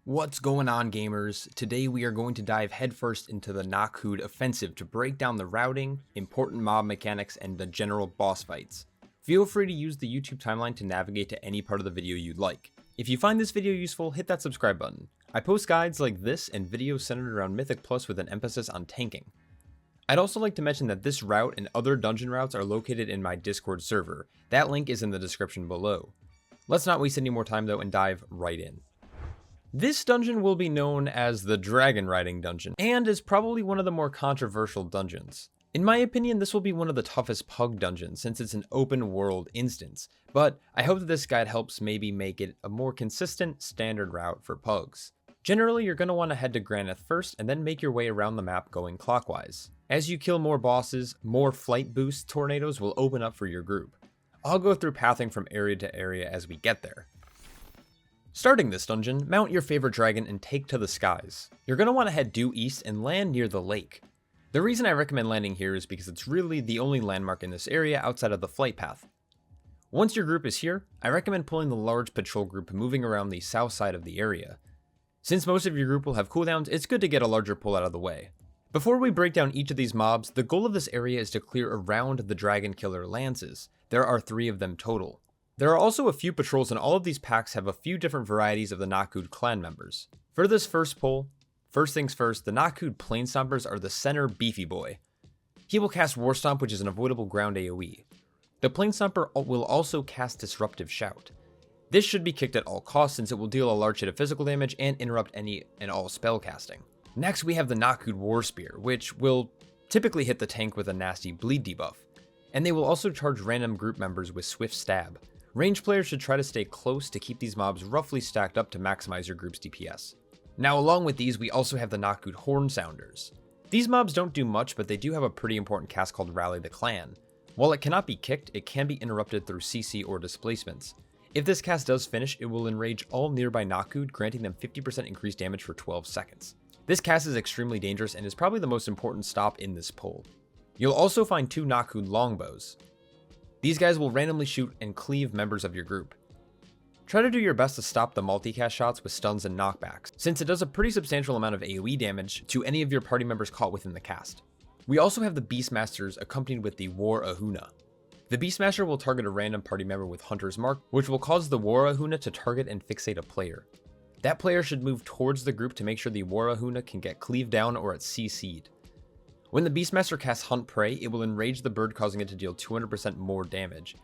What's going on, gamers? Today we are going to dive headfirst into the Nokhud Offensive to break down the routing, important mob mechanics, and the general boss fights. Feel free to use the YouTube timeline to navigate to any part of the video you'd like. If you find this video useful, hit that subscribe button. I post guides like this and videos centered around Mythic Plus with an emphasis on tanking. I'd also like to mention that this route and other dungeon routes are located in my Discord server. That link is in the description below. Let's not waste any more time though and dive right in. This dungeon will be known as the Dragon Riding Dungeon, and is probably one of the more controversial dungeons. In my opinion, this will be one of the toughest pug dungeons since it's an open world instance, but I hope that this guide helps maybe make it a more consistent standard route for pugs. Generally, you're going to want to head to Granyth first and then make your way around the map going clockwise. As you kill more bosses, more flight boost tornadoes will open up for your group. I'll go through pathing from area to area as we get there. Starting this dungeon, mount your favorite dragon and take to the skies. You're going to want to head due east and land near the lake. The reason I recommend landing here is because it's really the only landmark in this area outside of the flight path. Once your group is here, I recommend pulling the large patrol group moving around the south side of the area. Since most of your group will have cooldowns, it's good to get a larger pull out of the way. Before we break down each of these mobs, the goal of this area is to clear around the dragon killer lances. There are 3 of them total. There are also a few patrols, and all of these packs have a few different varieties of the Nokhud clan members. For this first pull, first things first, the Nokhud Planestompers are the center beefy boy. He will cast War Stomp, which is an avoidable ground AoE. The Planestomper will also cast Disruptive Shout. This should be kicked at all costs since it will deal a large hit of physical damage and interrupt any and all spell casting. Next we have the Nokhud War Spear, which will typically hit the tank with a nasty bleed debuff. And they will also charge random group members with Swift Stab. Range players should try to stay close to keep these mobs roughly stacked up to maximize your group's DPS. Now along with these, we also have the Nokhud Horn Sounders. These mobs don't do much, but they do have a pretty important cast called Rally the Clan. While it cannot be kicked, it can be interrupted through CC or displacements. If this cast does finish, it will enrage all nearby Nokhud, granting them 50% increased damage for 12 seconds. This cast is extremely dangerous and is probably the most important stop in this pull. You'll also find 2 Nokhud Longbows. These guys will randomly shoot and cleave members of your group. Try to do your best to stop the multicast shots with stuns and knockbacks, since it does a pretty substantial amount of AoE damage to any of your party members caught within the cast. We also have the Beastmasters accompanied with the War Ahuna. The Beastmaster will target a random party member with Hunter's Mark, which will cause the War Ahuna to target and fixate a player. That player should move towards the group to make sure the War Ahuna can get cleaved down or it's CC'd. When the Beastmaster casts Hunt Prey, it will enrage the bird, causing it to deal 200% more damage.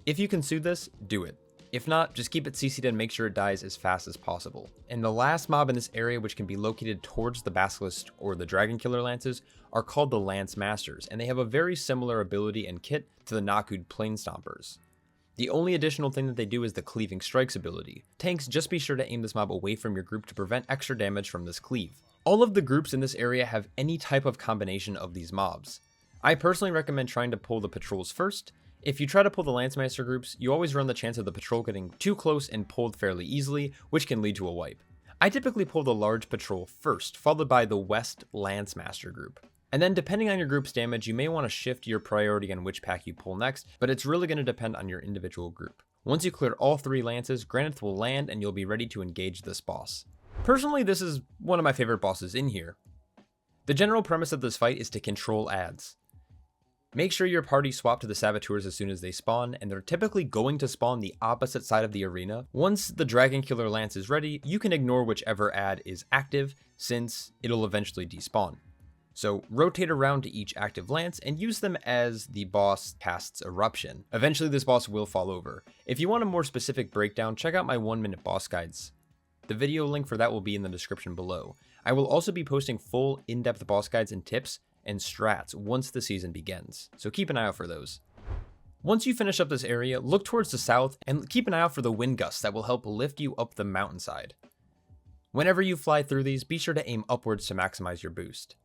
If you can soothe this, do it. If not, just keep it CC'd and make sure it dies as fast as possible. And the last mob in this area, which can be located towards the Basilisk or the Dragon Killer Lances, are called the Lance Masters, and they have a very similar ability and kit to the Nokhud Planestompers. The only additional thing that they do is the Cleaving Strikes ability. Tanks, just be sure to aim this mob away from your group to prevent extra damage from this cleave. All of the groups in this area have any type of combination of these mobs. I personally recommend trying to pull the patrols first. If you try to pull the Lancemaster groups, you always run the chance of the patrol getting too close and pulled fairly easily, which can lead to a wipe. I typically pull the large patrol first, followed by the West Lancemaster group. And then depending on your group's damage, you may want to shift your priority on which pack you pull next, but it's really going to depend on your individual group. Once you clear all 3 lances, Granyth will land and you'll be ready to engage this boss. Personally, this is one of my favorite bosses in here. The general premise of this fight is to control adds. Make sure your party swap to the Saboteurs as soon as they spawn, and they're typically going to spawn the opposite side of the arena. Once the Dragon Killer Lance is ready, you can ignore whichever add is active, since it'll eventually despawn. So rotate around to each active lance and use them as the boss casts Eruption. Eventually this boss will fall over. If you want a more specific breakdown, check out my 1-minute boss guides. The video link for that will be in the description below. I will also be posting full in-depth boss guides and tips and strats once the season begins, so keep an eye out for those. Once you finish up this area, look towards the south and keep an eye out for the wind gusts that will help lift you up the mountainside. Whenever you fly through these, be sure to aim upwards to maximize your boost.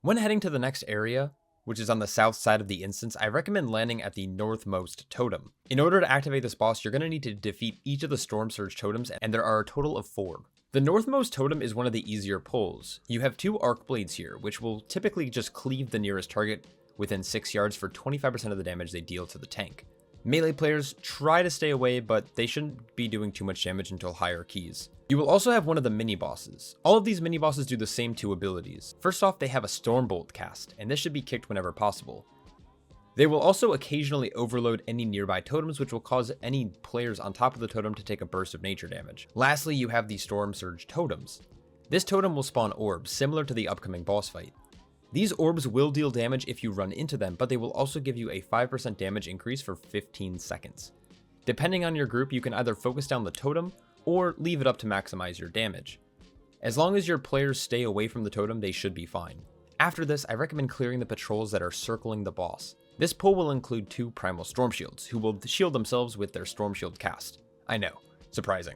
When heading to the next area, which is on the south side of the instance, I recommend landing at the northmost totem. In order to activate this boss, you're going to need to defeat each of the Storm Surge totems, and there are a total of 4. The northmost totem is one of the easier pulls. You have 2 Arc Blades here, which will typically just cleave the nearest target within 6 yards for 25% of the damage they deal to the tank. Melee players try to stay away, but they shouldn't be doing too much damage until higher keys. You will also have one of the mini bosses. All of these mini bosses do the same two abilities. First off, they have a Stormbolt cast, and this should be kicked whenever possible. They will also occasionally overload any nearby totems, which will cause any players on top of the totem to take a burst of nature damage. Lastly, you have the Storm Surge totems. This totem will spawn orbs, similar to the upcoming boss fight. These orbs will deal damage if you run into them, but they will also give you a 5% damage increase for 15 seconds. Depending on your group, you can either focus down the totem, or leave it up to maximize your damage. As long as your players stay away from the totem, they should be fine. After this, I recommend clearing the patrols that are circling the boss. This pull will include 2 Primal Storm Shields, who will shield themselves with their Storm Shield cast. I know, surprising.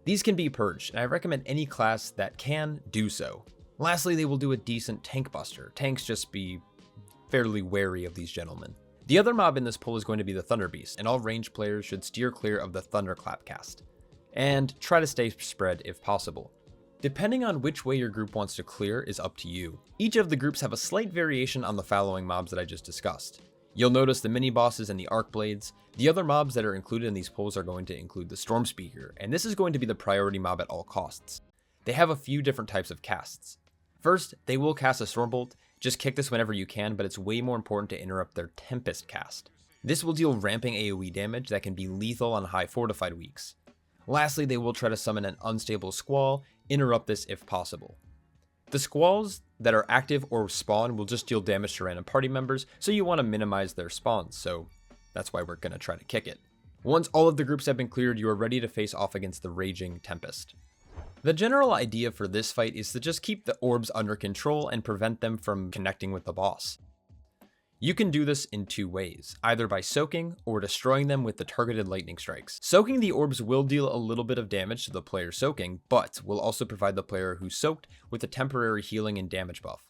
These can be purged, and I recommend any class that can do so. Lastly, they will do a decent tank buster. Tanks just be fairly wary of these gentlemen. The other mob in this pull is going to be the Thunder Beast, and all ranged players should steer clear of the Thunderclap cast, and try to stay spread if possible. Depending on which way your group wants to clear is up to you. Each of the groups have a slight variation on the following mobs that I just discussed. You'll notice the mini bosses and the arc blades. The other mobs that are included in these pulls are going to include the Storm Speaker, and this is going to be the priority mob at all costs. They have a few different types of casts. First, they will cast a Stormbolt. Just kick this whenever you can, but it's way more important to interrupt their Tempest cast. This will deal ramping AoE damage that can be lethal on high fortified weeks. Lastly, they will try to summon an unstable Squall. Interrupt this if possible. The Squalls that are active or spawn will just deal damage to random party members, so you want to minimize their spawns, so that's why we're going to try to kick it. Once all of the groups have been cleared, you are ready to face off against the Raging Tempest. The general idea for this fight is to just keep the orbs under control and prevent them from connecting with the boss. You can do this in 2 ways, either by soaking or destroying them with the targeted lightning strikes. Soaking the orbs will deal a little bit of damage to the player soaking, but will also provide the player who soaked with a temporary healing and damage buff.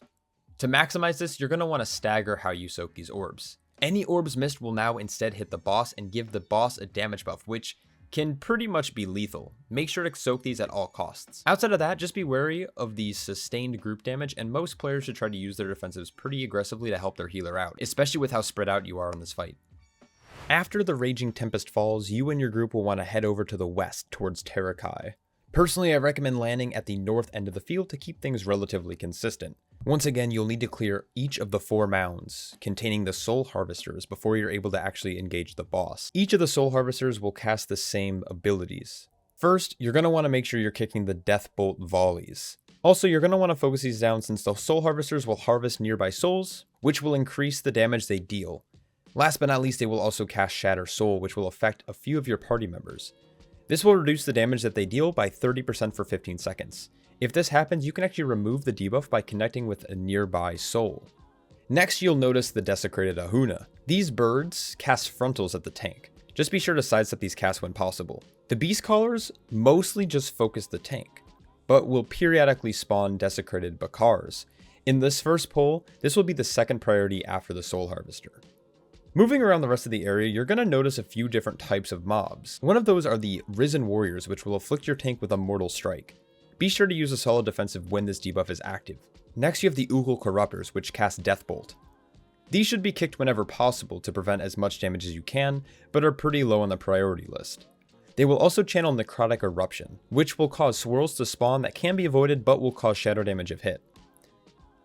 To maximize this, you're going to want to stagger how you soak these orbs. Any orbs missed will now instead hit the boss and give the boss a damage buff, which can pretty much be lethal. Make sure to soak these at all costs. Outside of that, just be wary of the sustained group damage, and most players should try to use their defensives pretty aggressively to help their healer out, especially with how spread out you are in this fight. After the Raging Tempest falls, you and your group will want to head over to the west towards Teera. Personally, I recommend landing at the north end of the field to keep things relatively consistent. Once again, you'll need to clear each of the 4 mounds containing the Soul Harvesters before you're able to actually engage the boss. Each of the Soul Harvesters will cast the same abilities. First, you're going to want to make sure you're kicking the Death Bolt volleys. Also, you're going to want to focus these down since the Soul Harvesters will harvest nearby souls, which will increase the damage they deal. Last but not least, they will also cast Shatter Soul, which will affect a few of your party members. This will reduce the damage that they deal by 30% for 15 seconds. If this happens, you can actually remove the debuff by connecting with a nearby soul. Next, you'll notice the Desecrated Ahuna. These birds cast frontals at the tank. Just be sure to sidestep these casts when possible. The Beast Callers mostly just focus the tank, but will periodically spawn Desecrated Balakars. In this first pull, this will be the second priority after the Soul Harvester. Moving around the rest of the area, you're going to notice a few different types of mobs. One of those are the Risen Warriors, which will afflict your tank with a Mortal Strike. Be sure to use a solid defensive when this debuff is active. Next, you have the Ughal Corruptors, which cast Death Bolt. These should be kicked whenever possible to prevent as much damage as you can, but are pretty low on the priority list. They will also channel Necrotic Eruption, which will cause swirls to spawn that can be avoided but will cause shadow damage if hit.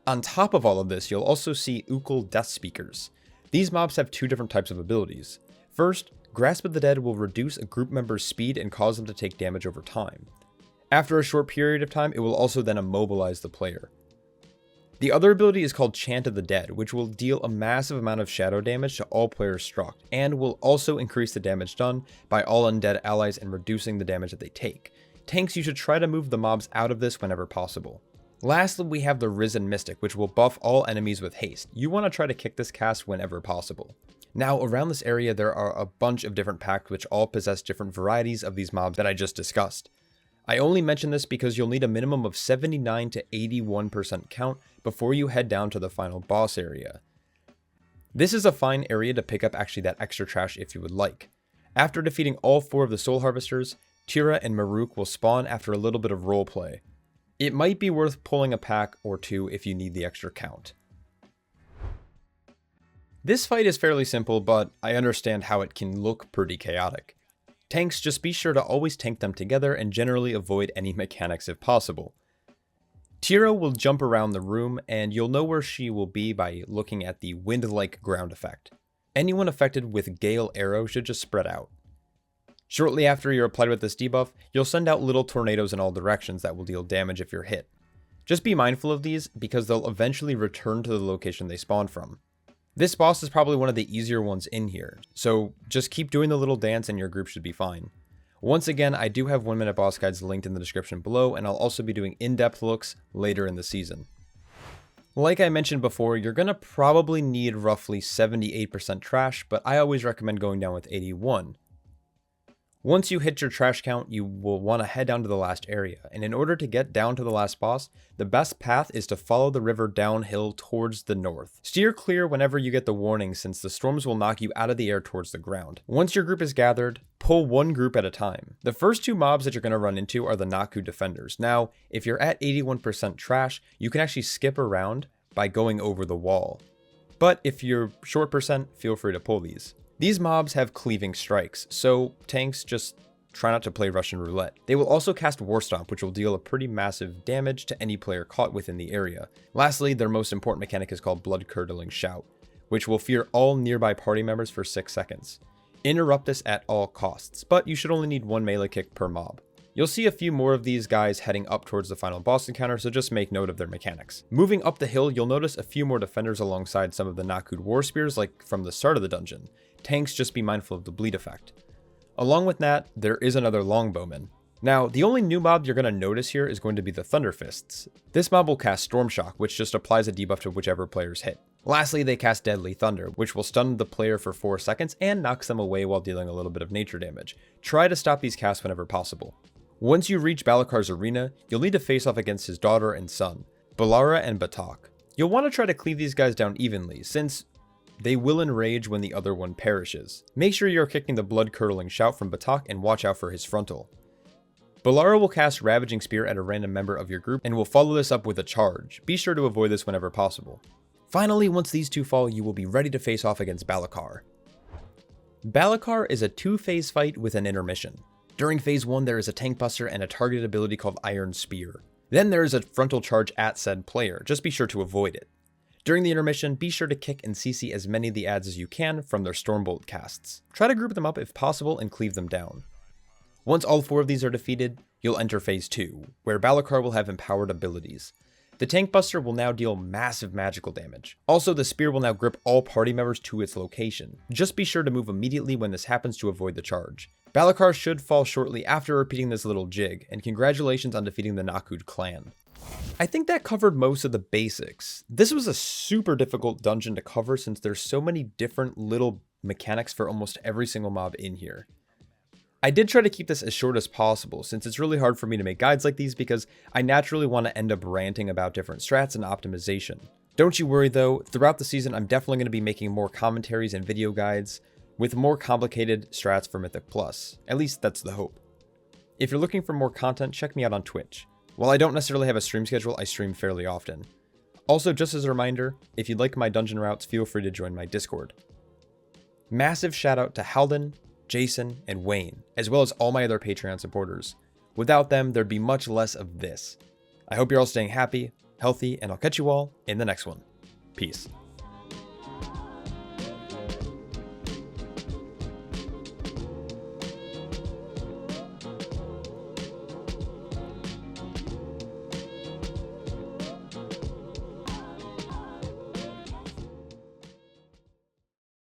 On top of all of this, you'll also see Ughal Death Speakers. These mobs have 2 different types of abilities. First, Grasp of the Dead will reduce a group member's speed and cause them to take damage over time. After a short period of time, it will also then immobilize the player. The other ability is called Chant of the Dead, which will deal a massive amount of shadow damage to all players struck, and will also increase the damage done by all undead allies and reducing the damage that they take. Tanks, you should try to move the mobs out of this whenever possible. Lastly, we have the Risen Mystic, which will buff all enemies with haste. You want to try to kick this cast whenever possible. Now, around this area, there are a bunch of different packs which all possess different varieties of these mobs that I just discussed. I only mention this because you'll need a minimum of 79 to 81% count before you head down to the final boss area. This is a fine area to pick up actually that extra trash if you would like. After defeating all 4 of the Soul Harvesters, Teera and Maruuk will spawn after a little bit of roleplay. It might be worth pulling a pack or 2 if you need the extra count. This fight is fairly simple, but I understand how it can look pretty chaotic. Tanks, just be sure to always tank them together and generally avoid any mechanics if possible. Teera will jump around the room, and you'll know where she will be by looking at the wind-like ground effect. Anyone affected with Gale Arrow should just spread out. Shortly after you're applied with this debuff, you'll send out little tornadoes in all directions that will deal damage if you're hit. Just be mindful of these, because they'll eventually return to the location they spawned from. This boss is probably one of the easier ones in here, so just keep doing the little dance and your group should be fine. Once again, I do have 1-minute boss guides linked in the description below, and I'll also be doing in-depth looks later in the season. Like I mentioned before, you're going to probably need roughly 78% trash, but I always recommend going down with 81. Once you hit your trash count, you will want to head down to the last area, and in order to get down to the last boss, the best path is to follow the river downhill towards the north. Steer clear whenever you get the warning, since the storms will knock you out of the air towards the ground. Once your group is gathered, pull one group at a time. The first two mobs that you're going to run into are the Nokhud defenders. Now, if you're at 81% trash, you can actually skip around by going over the wall. But if you're short percent, feel free to pull these. These mobs have cleaving strikes, so tanks just try not to play Russian roulette. They will also cast War Stomp, which will deal a pretty massive damage to any player caught within the area. Lastly, their most important mechanic is called Blood Curdling Shout, which will fear all nearby party members for 6 seconds. Interrupt this at all costs, but you should only need 1 melee kick per mob. You'll see a few more of these guys heading up towards the final boss encounter, so just make note of their mechanics. Moving up the hill, you'll notice a few more defenders alongside some of the Nokhud War Spears like from the start of the dungeon. Tanks, just be mindful of the bleed effect. Along with that, there is another Longbowman. Now, the only new mob you're going to notice here is going to be the Thunder Fists. This mob will cast Storm Shock, which just applies a debuff to whichever player's hit. Lastly, they cast Deadly Thunder, which will stun the player for 4 seconds and knocks them away while dealing a little bit of nature damage. Try to stop these casts whenever possible. Once you reach Balakar's arena, you'll need to face off against his daughter and son, Balakar and Batak. You'll want to try to cleave these guys down evenly, since they will enrage when the other one perishes. Make sure you're kicking the Blood Curdling Shout from Batak and watch out for his frontal. Balakar will cast Ravaging Spear at a random member of your group and will follow this up with a charge. Be sure to avoid this whenever possible. Finally, once these two fall, you will be ready to face off against Balakar. Balakar is a 2-phase fight with an intermission. During phase 1, there is a tank buster and a targeted ability called Iron Spear. Then there is a frontal charge at said player, just be sure to avoid it. During the intermission, be sure to kick and CC as many of the adds as you can from their Stormbolt casts. Try to group them up if possible and cleave them down. Once all 4 of these are defeated, you'll enter phase 2, where Balakar will have empowered abilities. The tank buster will now deal massive magical damage. Also, the spear will now grip all party members to its location. Just be sure to move immediately when this happens to avoid the charge. Balakar should fall shortly after repeating this little jig, and congratulations on defeating the Nokhud clan. I think that covered most of the basics. This was a super difficult dungeon to cover since there's so many different little mechanics for almost every single mob in here. I did try to keep this as short as possible since it's really hard for me to make guides like these because I naturally want to end up ranting about different strats and optimization. Don't you worry though, throughout the season I'm definitely going to be making more commentaries and video guides with more complicated strats for Mythic Plus. At least that's the hope. If you're looking for more content, check me out on Twitch. While I don't necessarily have a stream schedule, I stream fairly often. Also, just as a reminder, if you'd like my dungeon routes, feel free to join my Discord. Massive shout out to Halden, Jason, and Wayne, as well as all my other Patreon supporters. Without them, there'd be much less of this. I hope you're all staying happy, healthy, and I'll catch you all in the next one. Peace.